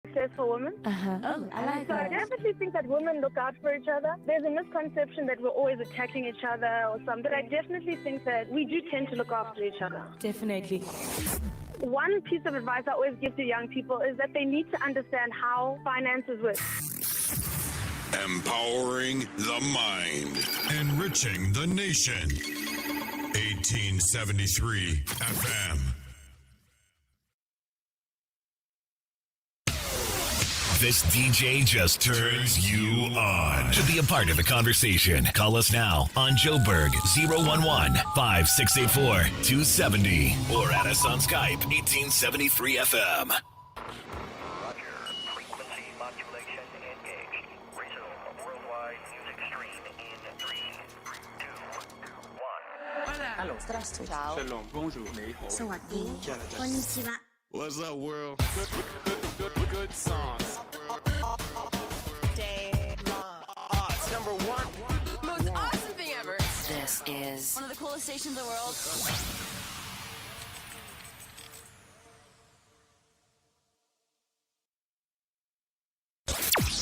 successful women. Oh, I like So I that. definitely think that women look out for each other. There's a misconception that we're always attacking each other or something, but I definitely think that we do tend to look after each other. Definitely. One piece of advice I always give to young people is that they need to understand how finances work. Empowering the mind. Enriching the nation. 1873 FM. This DJ just turns you on. To be a part of the conversation, call us now on Joburg 011-5684-270 or add us on Skype 1873 FM. Frequency modulation engaged. Resume worldwide music stream in 3, 2, 1. Hello. Здравствуй. Shalom. Bonjour. 你好. สวัสดีこんにちは What's up, world? Good songs. Day long. It's number one. Most awesome thing ever. This is One of the coolest stations in the world.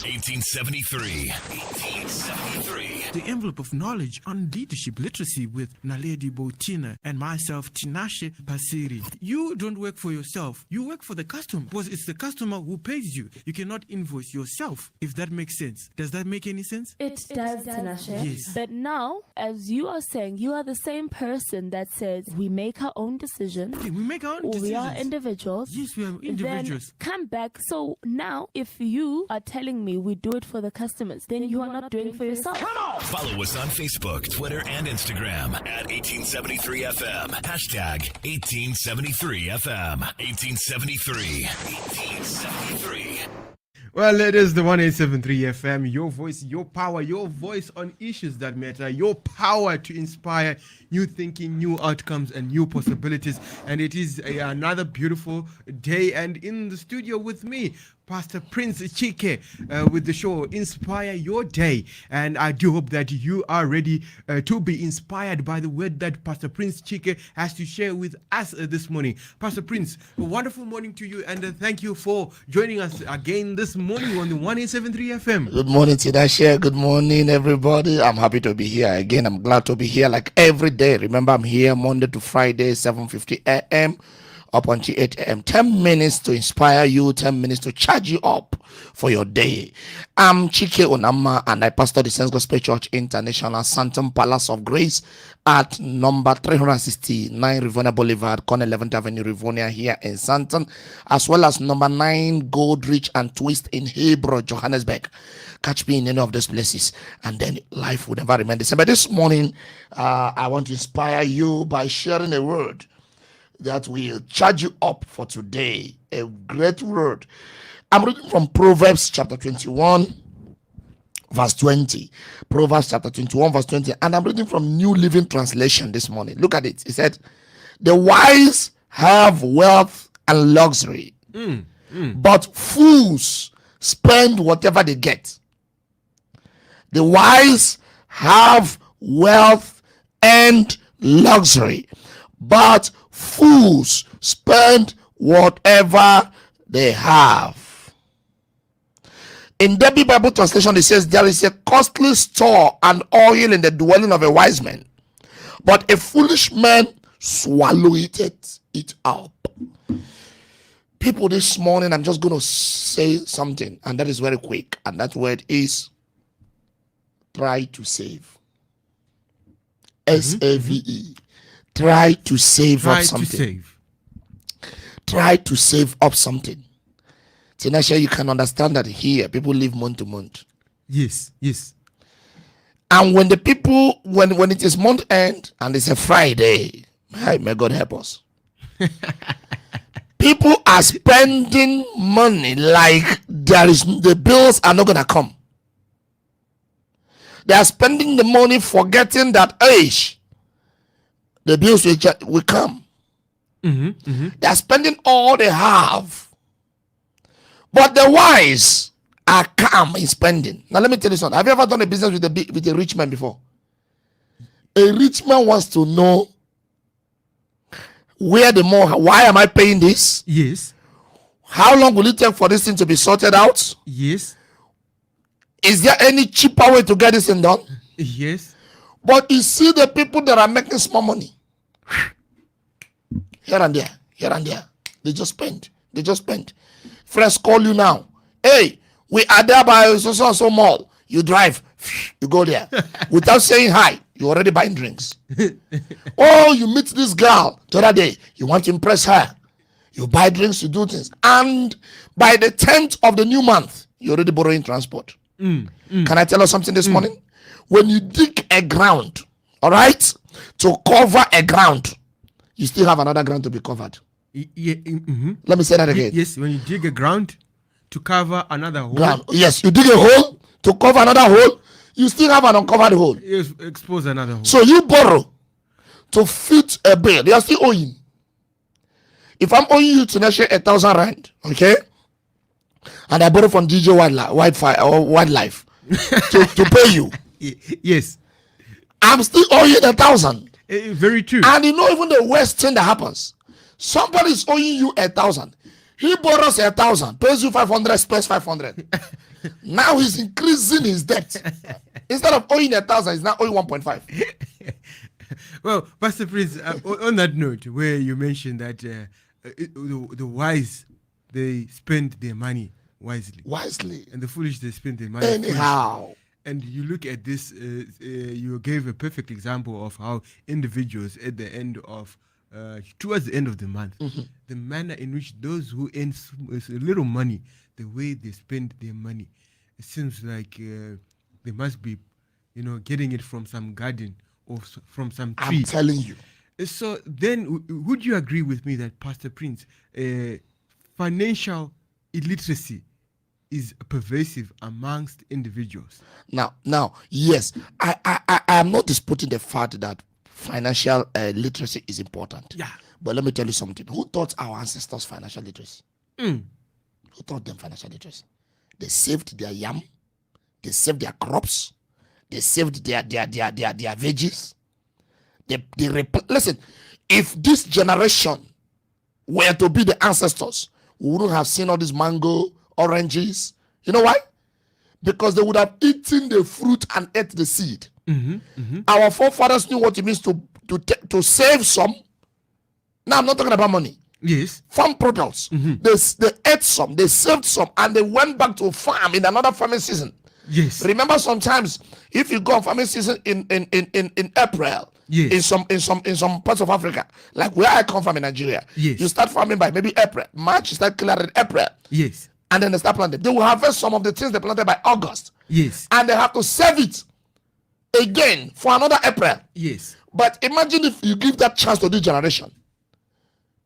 1873. 1873. The envelope of knowledge on leadership literacy with Naledi Botina and myself, Tinashe Pasiri. You don't work for yourself. You work for the customer because it's the customer who pays you. You cannot invoice yourself, if that makes sense. Does that make any sense? It does, Tinashe. Yes. But now, as you are saying, you are the same person that says we make our own decisions. Okay, we make our own decisions. We are individuals. Yes, we are individuals. Then come back. So now, if you are telling me we do it for the customers, then you are not doing it for yourself. Follow us on Facebook, Twitter, and Instagram at 1873FM. Hashtag 1873FM. 1873. 1873. Well, it is the 1873 FM, your voice, your power, your voice on issues that matter, your power to inspire new thinking, new outcomes, and new possibilities. And it is another beautiful day. And in the studio with me, Pst Prince Chyke with the show Inspire Your Day. And I do hope that you are ready to be inspired by the word that Pst Prince Chyke has to share with us this morning. Pst Prince, a wonderful morning to you, and thank you for joining us again this morning on the 1873 FM. Good morning, Tinashe. Good morning, everybody. I'm happy to be here again. I'm glad to be here like every day. Remember, I'm here Monday to Friday, 7:50 a.m. up until 8 a.m. 10 minutes to inspire you, 10 minutes to charge you up for your day. I'm Chyke Onanma, and I pastor the Saints Gospel Church International, Santon Palace of Grace at number 369 Rivonia Boulevard, Corner 11th Avenue, Rivonia here in Santon, as well as number 9 Goldrich and Twist in Hebron, Johannesburg. Catch me in any of those places, and then life will never remain the same. But this morning, I want to inspire you by sharing a word that will charge you up for today. A great word. I'm reading from Proverbs chapter 21, verse 20. Proverbs chapter 21, verse 20. And I'm reading from New Living Translation this morning. Look at it. It said, the wise have wealth and luxury, but fools spend whatever they get. The wise have wealth and luxury, but fools spend whatever they have. In Debbie Bible translation, it says, there is a costly store and oil in the dwelling of a wise man, but a foolish man swalloweth it up. People, this morning, I'm just going to say something, and that is very quick. And that word is try to save. S-A-V-E. Try to save up something. Try to save up something. Tinashe, you can understand that here people live month to month. Yes, yes. And when the people, when it is month end and it's a Friday, hey, may God help us. People are spending money like the bills are not gonna come. They are spending the money forgetting that the bills will come. They are spending all they have. But the wise are calm in spending. Now let me tell you something. Have you ever done a business with a rich man before? A rich man wants to know why am I paying this? Yes. How long will it take for this thing to be sorted out? Yes. Is there any cheaper way to get this thing done? Yes. But you see the people that are making small money. Here and there. They just spend. Friends call you now. Hey, we are there by so mall. You drive. You go there. Without saying hi, you're already buying drinks. Oh, you meet this girl the other day. You want to impress her. You buy drinks, you do things. And by the 10th of the new month, you're already borrowing transport. Can I tell you something this morning? When you dig a ground, all right, to cover a ground, you still have another ground to be covered. Let me say that again. Yes, when you dig a ground to cover another hole. Ground. Yes, you dig a hole to cover another hole, you still have an uncovered hole. Yes, expose another hole. So you borrow to fit a bill. You are still owing. If I'm owing you to next year 1,000 rand, okay, and I borrow from DJ Wildlife to pay you, yes, I'm still owing 1,000. Very true. And you know, even the worst thing that happens, somebody is owing you 1,000. He borrows 1,000, pays you 500, spares 500. Now he's increasing his debt. Instead of owing 1,000, he's now owing 1.5. Well, Pastor Prince, on that note, where you mentioned that the wise, they spend their money wisely, and the foolish, they spend their money anyhow. Foolish. And you look at this, you gave a perfect example of how individuals at the end of towards the end of the month, the manner in which those who earn a little money, the way they spend their money, it seems like they must be, getting it from some garden or from some tree. I'm telling you. So then, would you agree with me that, Pastor Prince, financial illiteracy is pervasive amongst individuals? Now, yes, I am not disputing the fact that financial literacy is important. Yeah. But let me tell you something. Who taught our ancestors financial literacy? Who taught them financial literacy? They saved their yam. They saved their crops. They saved their veggies. Listen, if this generation were to be the ancestors, we wouldn't have seen all these mango, oranges. You know why? Because they would have eaten the fruit and ate the seed. Our forefathers knew what it means to save some. Now I'm not talking about money. Yes. Farm products. They ate some, they saved some, and they went back to farm in another farming season. Yes. Remember, sometimes if you go on farming season in April, yes, in some parts of Africa, like where I come from in Nigeria, yes, you start farming by maybe April. March, you start clearing April. Yes. And then they start planting. They will harvest some of the things they planted by August. Yes. And they have to save it again for another April. Yes. But imagine if you give that chance to this generation.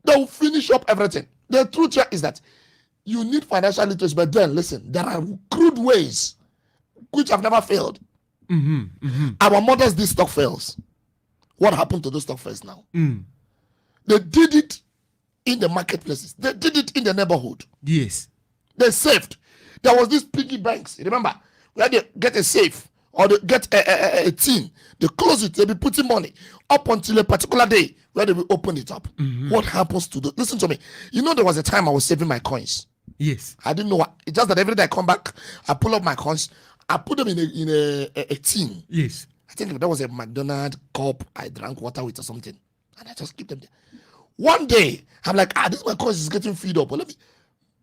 They will finish up everything. The truth here is that you need financial literacy, but then listen, there are crude ways which have never failed. Our mothers did stock fails. What happened to those stock fails now? They did it in the marketplaces. They did it in the neighborhood. Yes. They saved. There was this piggy banks. Remember, where they get a safe or they get a tin. They close it. They be putting money up until a particular day where they will open it up. What happens to the? Listen to me. You know, there was a time I was saving my coins. Yes. I didn't know what. It's just that every day I come back, I pull up my coins, I put them in a tin. Yes. I think that was a McDonald's cup I drank water with or something, and I just keep them there. One day, I'm like, this my coins is getting filled up. But let me.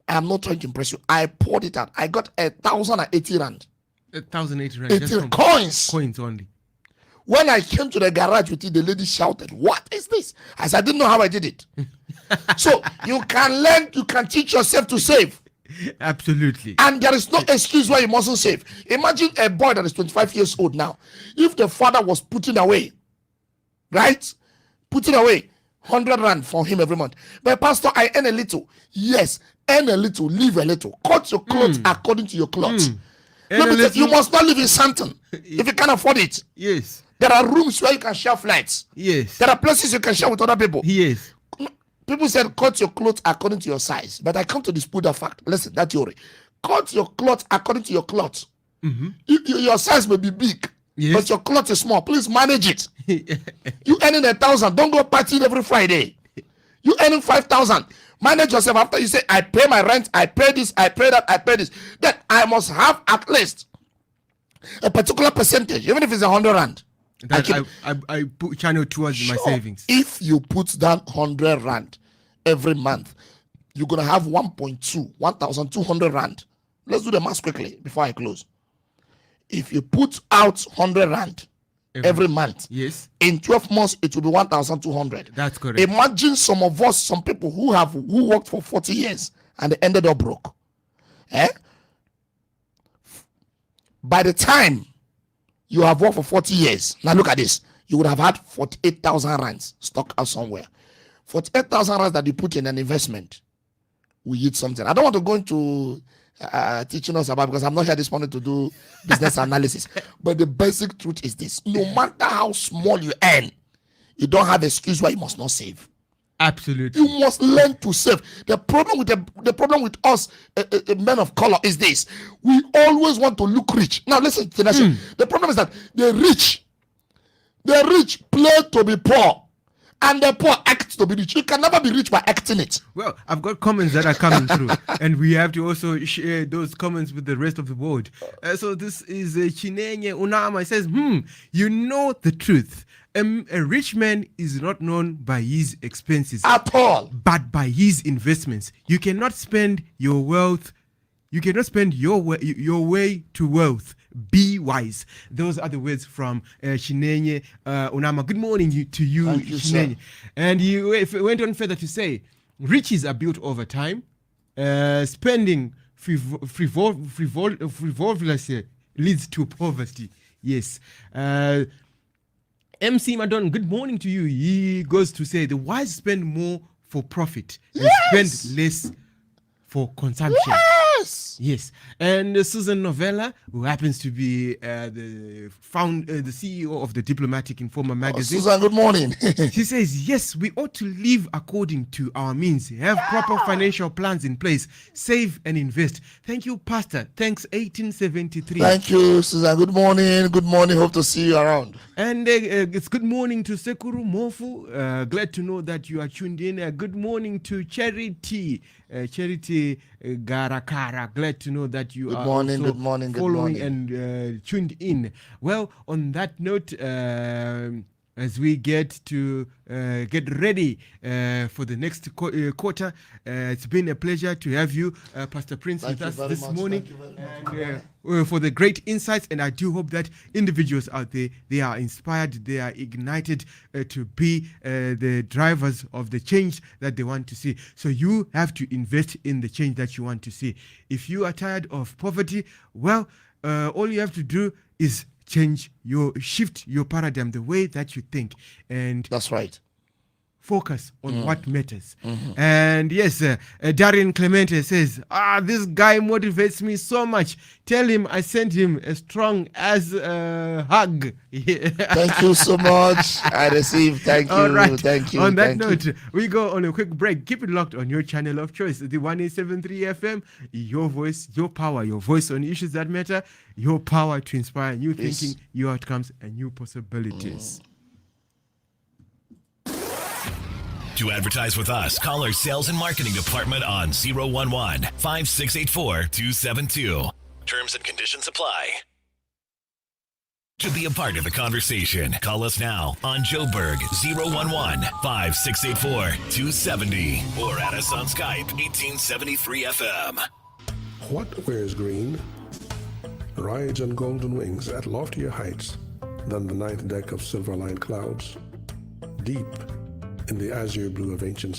I'm not trying to impress you. I poured it out. I got 1,080 rand. 1,080 rand. 18 coins. Coins only. When I came to the garage with it, the lady shouted, "What is this?" I said, "I didn't know how I did it." So you can learn, you can teach yourself to save. Absolutely. And there is no excuse why you mustn't save. Imagine a boy that is 25 years old now. If the father was putting away, right? Putting away 100 rand for him every month. But Pastor, I earn a little. Yes, earn a little, live a little. Cut your clothes according to your clothes. Let me tell you, you must not live in Santon if you can't afford it. Yes. There are rooms where you can share flights. Yes. There are places you can share with other people. Yes. People said cut your clothes according to your size. But I come to dispute that fact. Listen, that theory. Cut your clothes according to your clothes. Your size may be big, yes, but your clothes is small. Please manage it. You earning 1,000. Don't go partying every Friday. You earning 5,000. Manage yourself. After you say, I pay my rent, I pay this, I pay that, I pay this, then I must have at least a particular percentage, even if it's 100 rand. That I put channel towards my savings. If you put down 100 rand every month, you're going to have 1,200 rand. Let's do the math quickly before I close. If you put out 100 rand every month, yes, in 12 months, it will be 1,200. That's correct. Imagine some of us, some people who worked for 40 years and they ended up broke. By the time you have worked for 40 years, now look at this, you would have had 48,000 rands stuck out somewhere. 48,000 rands that you put in an investment will yield something. I don't want to go into teaching us about, because I'm not here this morning to do business analysis. But the basic truth is this: no matter how small you earn, you don't have excuse why you must not save. Absolutely. You must learn to save. The problem with us, men of color, is this: we always want to look rich. Now listen, the problem is that the rich play to be poor, and the poor act to be rich. You can never be rich by acting it. Well, I've got comments that are coming through, and we have to also share those comments with the rest of the world. So this is Chyke Onanma. It says, you know the truth. A rich man is not known by his expenses at all, but by his investments. You cannot spend your wealth. You cannot spend your way to wealth. Be wise. Those are the words from Chyke Onanma. Good morning to you, Chyke. And you went on further to say, riches are built over time. Spending frivolously leads to poverty. Yes. MC Madon, good morning to you. He goes to say, the wise spend more for profit and spend less for consumption. Yes. And Susan Novella, who happens to be the CEO of the Diplomatic Informer magazine. Susan, good morning. She says, yes, we ought to live according to our means, have proper financial plans in place, save and invest. Thank you, Pastor. Thanks, 1873. Thank you, Susan. Good morning. Good morning. Hope to see you around. And it's good morning to Sekuru Mofu. Glad to know that you are tuned in. Good morning to Charity Garakara. Glad to know that you are following and tuned in. Well, on that note, as we get ready for the next quarter, it's been a pleasure to have you, Pastor Prince, with us this morning, and for the great insights. And I do hope that individuals out there, they are inspired, they are ignited to be the drivers of the change that they want to see. So you have to invest in the change that you want to see. If you are tired of poverty, well, all you have to do is shift your paradigm, the way that you think, and that's right. Focus on what matters. And yes, Darian Clemente says, this guy motivates me so much. Tell him I sent him a strong as hug. Thank you so much. I received. Thank you. All right. Thank you. On that note, we go on a quick break. Keep it locked on your channel of choice, the 1873 FM. Your voice, your power, your voice on issues that matter, your power to inspire new thinking, new outcomes, and new possibilities. To advertise with us, call our sales and marketing department on 011-5684-272. Terms and conditions apply. To be a part of the conversation, call us now on Joburg 011-5684-270 or add us on Skype 1873 FM. What wears green rides on golden wings at loftier heights than the ninth deck of silver-lined clouds, deep in the azure blue of ancient skies.